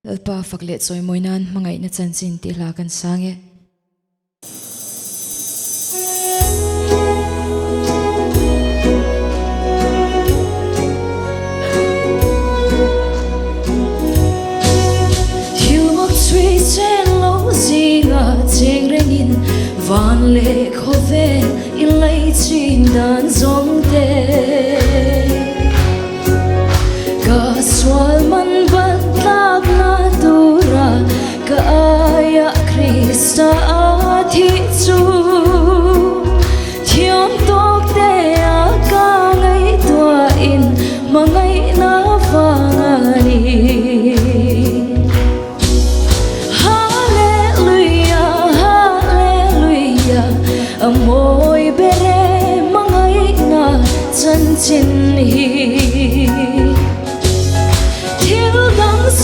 Lalpa faklet soy moinan mangay na tsansin tilakan sange. Hiumak tsui chen lo zinga ting rengin van le khove in lay chin dan zong te. Ka swal man batlak na tura ka aya Krista ati chu thiam tok te a ka ngai tua in mangai na vangani. Hallelujah Hallelujah amoy bere mangai na chan chin hi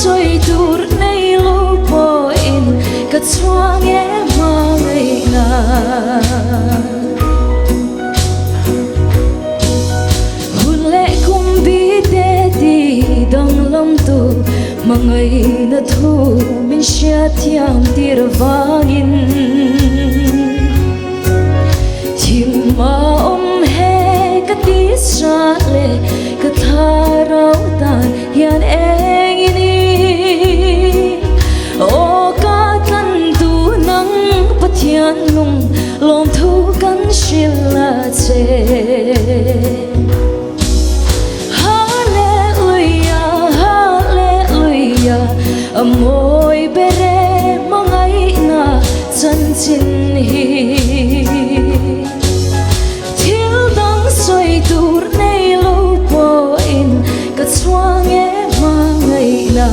soi dur nei lo po in ka chuang e mangai na hule kumbi te ti dang lam tu mangai na thu min sha thiam tir wangin thim ma he ka ti sa le ka tharau tan hian engini nung lom thu kan shila che. Hallelujah Hallelujah amoy bere mangai na chan chin hi thil dang soi tur nei lo po in ka chuang e mangai na.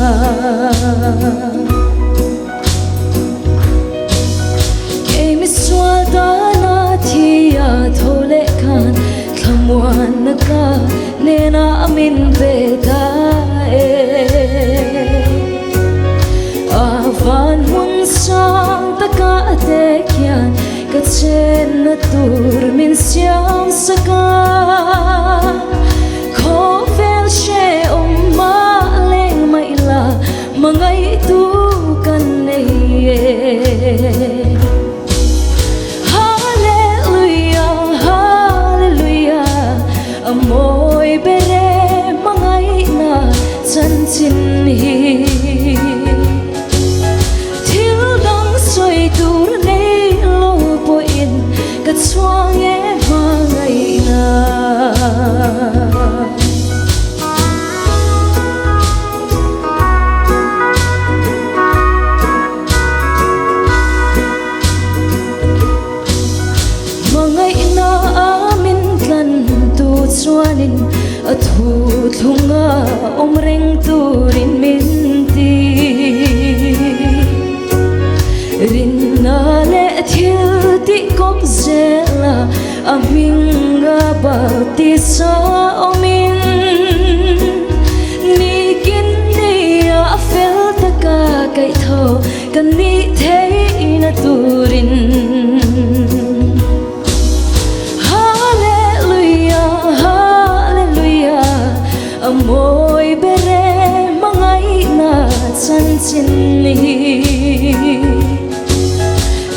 Thole khan thamwan ka nena amin beta avan mun sang taka te kyan ka chen na tur min siang saka ko vel she ma leng mai la mangai tu kan nei amoy bere mangai na chan chin hi thil dang soi tur nei lo po in ka chuang e mangai na. Mangai na amin tlan chuanin a thu thunga omreng turin minti rin na le thil ti kop zela aminga baptisa omin ni kin ni a fel taka kai tho kan ni thei na turin. Amoy bere mangai na chan chin hi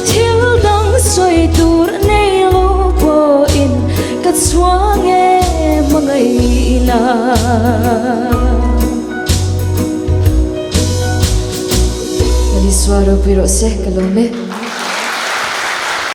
thil dang soi tur nei lo po in ka chuang e mangai na. Naliswaro piro se kalome